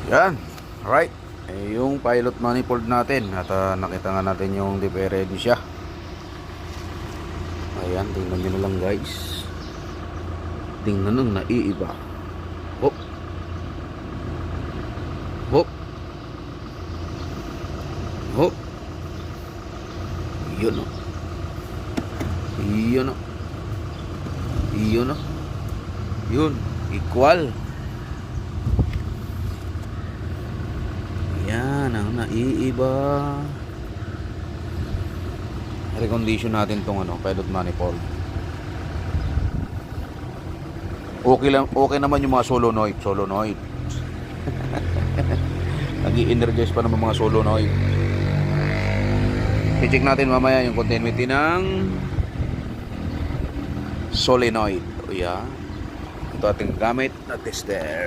Yan. Alright. Yung pilot manifold natin. At nakita nga natin yung diferensya. Ayan. Tingnan nyo na lang guys. Tingnan nung naiiba. Hop. Hop. Hop. Yun o. Yun o. Yun o. Yun. Equal. Yan ang naiiba. Recondition natin tong pilot manifold. Okay lang, okay naman yung mga solenoid. Nag-i-energize pa naman mga solenoid. I-check natin mamaya yung continuity ng solenoid. O yan. Ito ating gamit na tester.